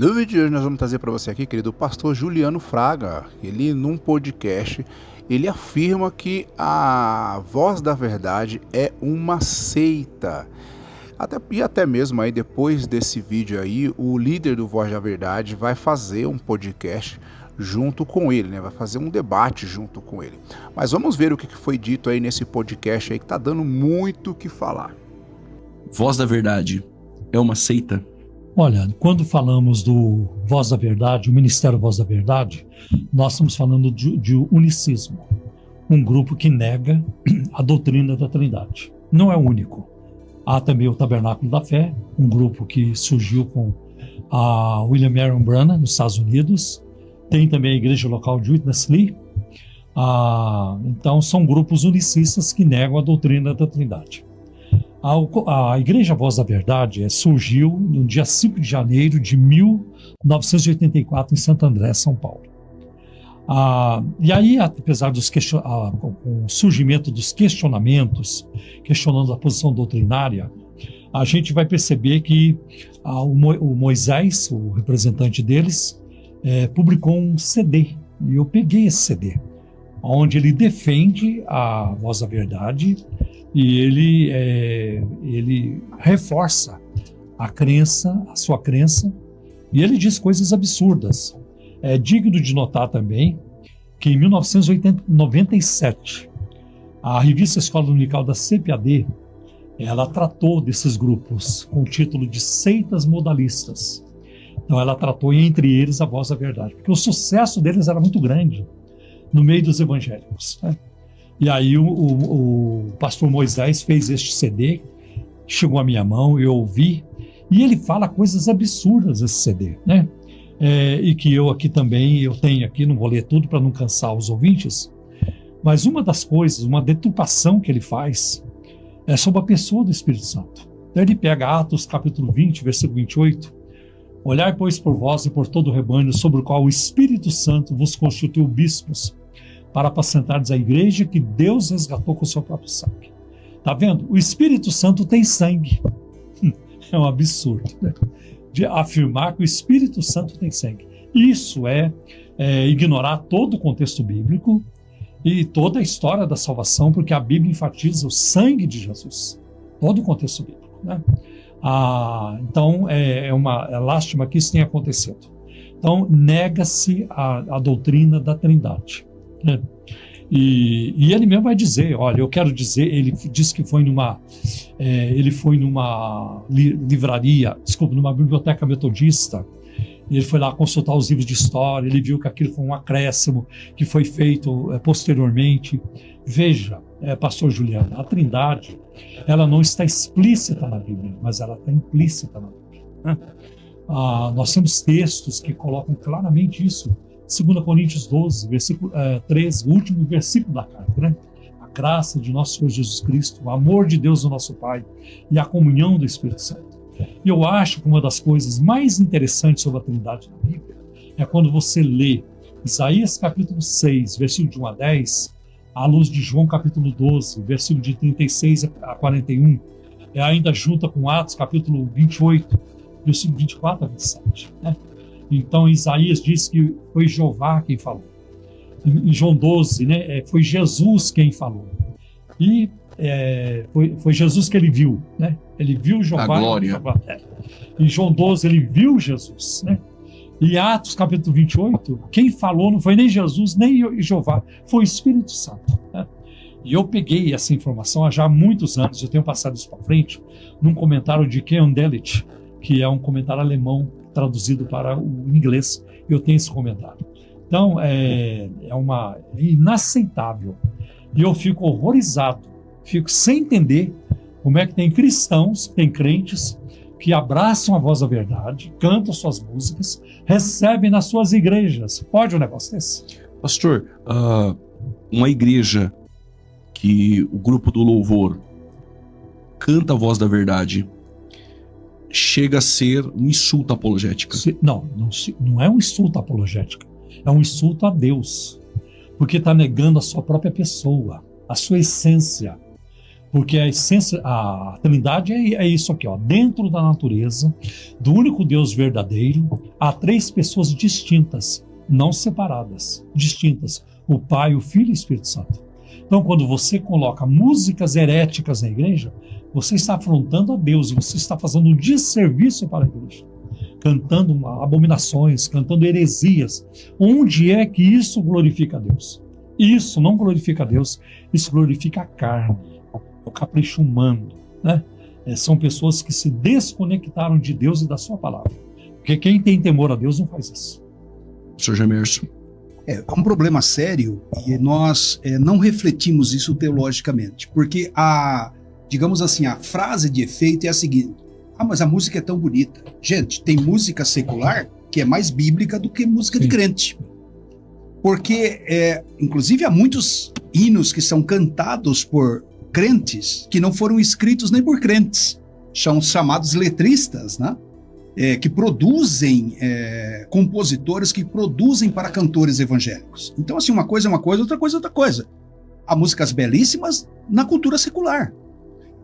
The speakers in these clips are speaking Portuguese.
No vídeo de hoje nós vamos trazer para você aqui, querido, o pastor Juliano Fraga. Ele, num podcast, ele afirma que a Voz da Verdade é uma seita. Até mesmo aí, depois desse vídeo aí, o líder do Voz da Verdade vai fazer um podcast junto com ele, né? Vai fazer um debate junto com ele. Mas vamos ver o que foi dito aí nesse podcast aí, que tá dando muito o que falar. Voz da Verdade é uma seita? Olha, quando falamos do Voz da Verdade, o Ministério Voz da Verdade, nós estamos falando de unicismo, um grupo que nega a doutrina da Trindade. Não é o único. Há também o Tabernáculo da Fé, um grupo que surgiu com a William Marion Branham, nos Estados Unidos. Tem também a Igreja Local de Witness Lee. Então, são grupos unicistas que negam a doutrina da Trindade. A Igreja Voz da Verdade surgiu no dia 5 de janeiro de 1984 em Santo André, São Paulo. E aí, apesar com o surgimento dos questionamentos, questionando a posição doutrinária, a gente vai perceber que o Moisés, o representante deles, publicou um CD, e eu peguei esse CD, onde ele defende a Voz da Verdade, e ele reforça a sua crença, e ele diz coisas absurdas. É digno de notar também que em 1997, a revista Escola Dominical da CPAD, ela tratou desses grupos com o título de seitas modalistas. Então ela tratou entre eles a Voz da Verdade, porque o sucesso deles era muito grande no meio dos evangélicos, né? E aí o pastor Moisés fez este CD, chegou à minha mão, eu ouvi, e ele fala coisas absurdas nesse CD, né? E que eu aqui também, eu tenho aqui, não vou ler tudo para não cansar os ouvintes, mas uma das coisas, uma deturpação que ele faz é sobre a pessoa do Espírito Santo. Então ele pega Atos capítulo 20, versículo 28, olhai, pois, por vós e por todo o rebanho, sobre o qual o Espírito Santo vos constituiu bispos, para apacentardes a igreja que Deus resgatou com o seu próprio sangue. Tá vendo? O Espírito Santo tem sangue. É um absurdo, né? De afirmar que o Espírito Santo tem sangue. Isso é ignorar todo o contexto bíblico e toda a história da salvação, porque a Bíblia enfatiza o sangue de Jesus. Todo o contexto bíblico, né? Então, é lástima que isso tenha acontecido. Então, nega-se a doutrina da Trindade. E ele mesmo vai dizer, olha, eu quero dizer, ele disse que foi numa livraria, numa biblioteca metodista, e ele foi lá consultar os livros de história, ele viu que aquilo foi um acréscimo que foi feito posteriormente. Veja, pastor Juliano, a Trindade, ela não está explícita na Bíblia, mas ela está implícita na Bíblia, né? Nós temos textos que colocam claramente isso. 2 Coríntios 12, versículo 13, o último versículo da carta, né? A graça de nosso Senhor Jesus Cristo, o amor de Deus, o nosso Pai, e a comunhão do Espírito Santo. E eu acho que uma das coisas mais interessantes sobre a Trindade na Bíblia é quando você lê Isaías capítulo 6, versículo de 1 a 10, à luz de João capítulo 12, versículo de 36 a 41, ainda junta com Atos capítulo 28, versículo 24 a 27, né? Então, Isaías diz que foi Jeová quem falou. Em João 12, né, foi Jesus quem falou. E foi Jesus que ele viu, né? Ele viu Jeová. A glória. Em João 12, ele viu Jesus, né? E Atos, capítulo 28, quem falou não foi nem Jesus, nem Jeová, foi o Espírito Santo, né? E eu peguei essa informação já há muitos anos, eu tenho passado isso para frente, num comentário de Keon Delitzsch, que é um comentário alemão, traduzido para o inglês, eu tenho esse comentário. Então, é inaceitável. E eu fico horrorizado, fico sem entender como é que tem cristãos, tem crentes, que abraçam a Voz da Verdade, cantam suas músicas, recebem nas suas igrejas. Pode um negócio desse? Pastor, uma igreja que o grupo do louvor canta a Voz da Verdade, chega a ser um insulto apologético. Não é um insulto apologético, é um insulto a Deus, porque está negando a sua própria pessoa, a sua essência. Porque a essência, a Trindade é isso aqui, ó. Dentro da natureza, do único Deus verdadeiro, há 3 pessoas distintas, não separadas, distintas: o Pai, o Filho e o Espírito Santo. Então, quando você coloca músicas heréticas na igreja, você está afrontando a Deus, você está fazendo um desserviço para a igreja, cantando abominações, cantando heresias. Onde é que isso glorifica a Deus? Isso não glorifica a Deus, isso glorifica a carne, o capricho humano, né? São pessoas que se desconectaram de Deus e da sua palavra. Porque quem tem temor a Deus não faz isso. Sr. Gemerson. É um problema sério e nós não refletimos isso teologicamente. Porque digamos assim, a frase de efeito é a seguinte: mas a música é tão bonita. Gente, tem música secular que é mais bíblica do que música de crente. Porque, inclusive, há muitos hinos que são cantados por crentes que não foram escritos nem por crentes. São chamados letristas, né? Que produzem, compositores que produzem para cantores evangélicos. Então, assim, uma coisa é uma coisa, outra coisa é outra coisa. Há músicas belíssimas na cultura secular.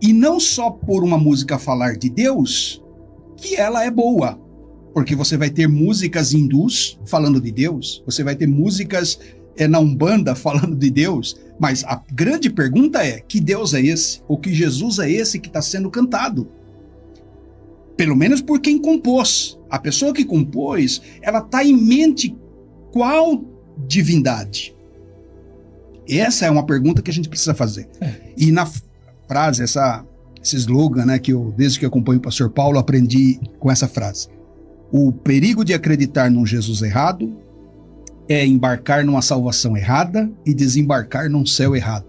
E não só por uma música falar de Deus, que ela é boa. Porque você vai ter músicas hindus falando de Deus, você vai ter músicas na Umbanda falando de Deus, mas a grande pergunta é: que Deus é esse? Ou que Jesus é esse que está sendo cantado? Pelo menos por quem compôs. A pessoa que compôs, ela está em mente qual divindade? Essa é uma pergunta que a gente precisa fazer. E na frase, esse slogan, né, que eu, desde que eu acompanho o pastor Paulo, aprendi com essa frase: o perigo de acreditar num Jesus errado é embarcar numa salvação errada e desembarcar num céu errado.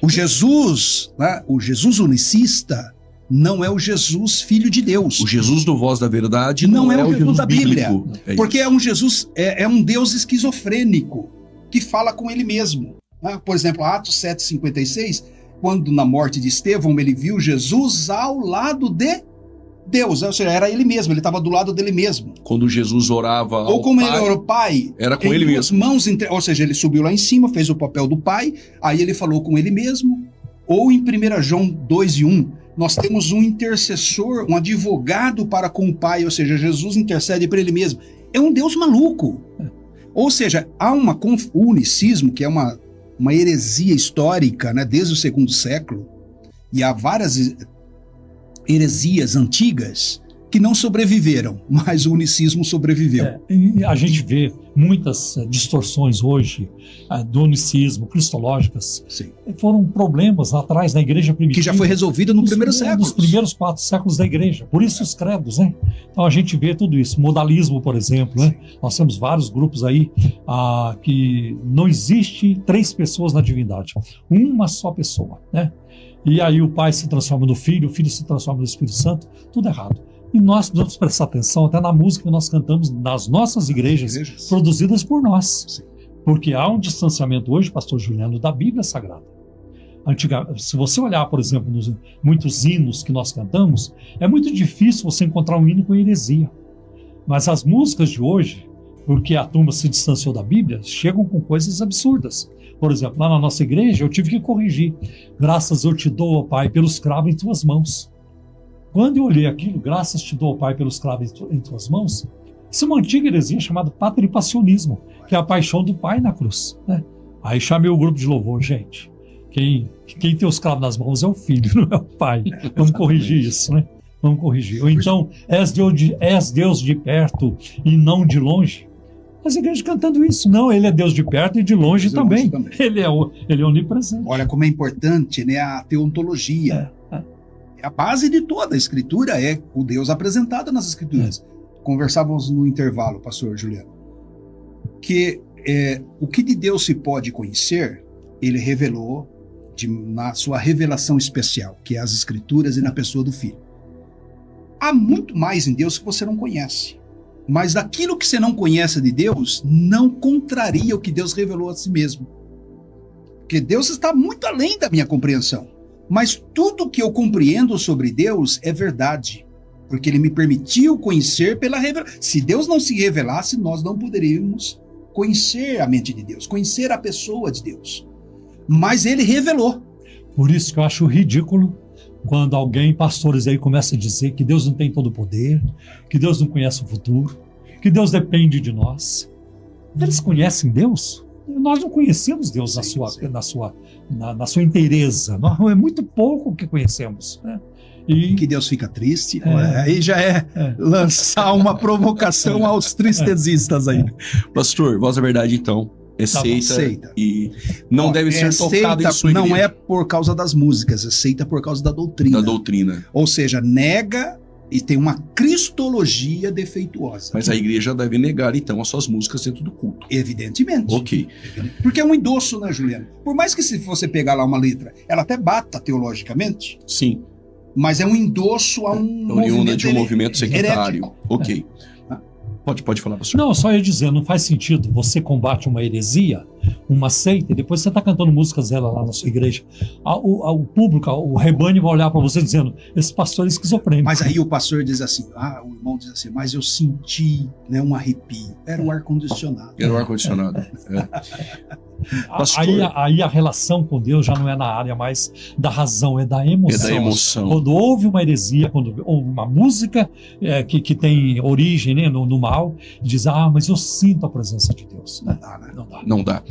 O Jesus, né, o Jesus unicista, não é o Jesus filho de Deus. O Jesus do Voz da Verdade não é o Jesus Jesus da Bíblia. Porque isso. é um Jesus, é um Deus esquizofrênico que fala com ele mesmo. Né? Por exemplo, Atos 7,56, quando na morte de Estevão ele viu Jesus ao lado de Deus, ou seja, era ele mesmo, ele estava do lado dele mesmo. Quando Jesus orava ao Ou como Pai, ele orou, Pai, era com ele mesmo. Mãos ou seja, ele subiu lá em cima, fez o papel do Pai, aí ele falou com ele mesmo. Ou em 1 João 2:1, nós temos um intercessor, um advogado para com o Pai, ou seja, Jesus intercede para ele mesmo. É um Deus maluco. Ou seja, há o unicismo, que é uma heresia histórica, né, desde o 2º século, e há várias heresias antigas que não sobreviveram, mas o unicismo sobreviveu. E a gente vê muitas distorções hoje do unicismo, cristológicas. Sim. Foram problemas lá atrás na igreja primitiva. Que já foi resolvida no primeiro século. Nos primeiros 4 séculos da igreja. Por isso os credos, né? Então a gente vê tudo isso. Modalismo, por exemplo, né? Nós temos vários grupos aí que não existe 3 pessoas na divindade. Uma só pessoa, né? E aí o Pai se transforma no Filho, o Filho se transforma no Espírito Santo. Tudo errado. E nós precisamos prestar atenção até na música que nós cantamos nas nossas igrejas. Produzidas por nós. Sim. Porque há um distanciamento hoje, pastor Juliano, da Bíblia Sagrada. Se você olhar, por exemplo, nos muitos hinos que nós cantamos, é muito difícil você encontrar um hino com heresia. Mas as músicas de hoje, porque a turma se distanciou da Bíblia, chegam com coisas absurdas. Por exemplo, lá na nossa igreja, eu tive que corrigir. Graças eu te dou, ó Pai, pelos cravos em tuas mãos. Quando eu olhei aquilo, graças te dou, ó Pai, pelos cravos em tuas mãos, isso é uma antiga heresia chamada patripassionismo, que é a paixão do Pai na cruz, né? Aí chamei o grupo de louvor, gente. Quem tem os cravos nas mãos é o Filho, não é o Pai. Vamos corrigir isso, né? Vamos corrigir. Ou então, és Deus de perto e não de longe. As igrejas cantando isso. Não, ele é Deus de perto e de longe também. Ele é onipresente. Olha como é importante, né, a teontologia. A base de toda a Escritura é o Deus apresentado nas Escrituras. Conversávamos no intervalo, pastor Juliano, que o que de Deus se pode conhecer, ele revelou na sua revelação especial, que é as Escrituras e na pessoa do Filho. Há muito mais em Deus que você não conhece. Mas daquilo que você não conhece de Deus, não contraria o que Deus revelou a si mesmo. Porque Deus está muito além da minha compreensão. Mas tudo que eu compreendo sobre Deus é verdade. Porque Ele me permitiu conhecer pela revelação. Se Deus não se revelasse, nós não poderíamos conhecer a mente de Deus, conhecer a pessoa de Deus. Mas Ele revelou. Por isso que eu acho ridículo quando alguém, pastores aí, começa a dizer que Deus não tem todo o poder, que Deus não conhece o futuro, que Deus depende de nós. Eles conhecem Deus? Nós não conhecemos Deus na sua inteireza. É muito pouco o que conhecemos, né? E que Deus fica triste. Aí já é lançar uma provocação aos tristezistas aí. Pastor, Voz da Verdade, então, é seita e não deve ser tocada em sua igreja. Não é por causa das músicas, é seita por causa da doutrina. Da doutrina. Ou seja, nega e tem uma cristologia defeituosa. Mas a igreja deve negar, então, as suas músicas dentro do culto. Evidentemente. Ok. Porque é um endosso, né, Juliano? Por mais que se você pegar lá uma letra, ela até bata teologicamente. Sim. Mas é um endosso a um oriunda de um movimento sectário. herético. Ok. Pode falar, pastor. Não, só ia dizer, não faz sentido você combate uma heresia, uma seita, e depois você está cantando músicas dela lá na sua igreja. O público, o rebanho vai olhar para você dizendo, esse pastor é esquizofrênico. Mas aí o pastor diz assim, o irmão diz assim, mas eu senti, né, um arrepio. Era o ar-condicionado. Era o ar-condicionado. Aí a relação com Deus já não é na área mais da razão, é da emoção. É da emoção. Quando houve uma heresia, quando houve uma música que tem origem, né, no mal, diz, mas eu sinto a presença de Deus. Não dá, né? Não dá. Não dá.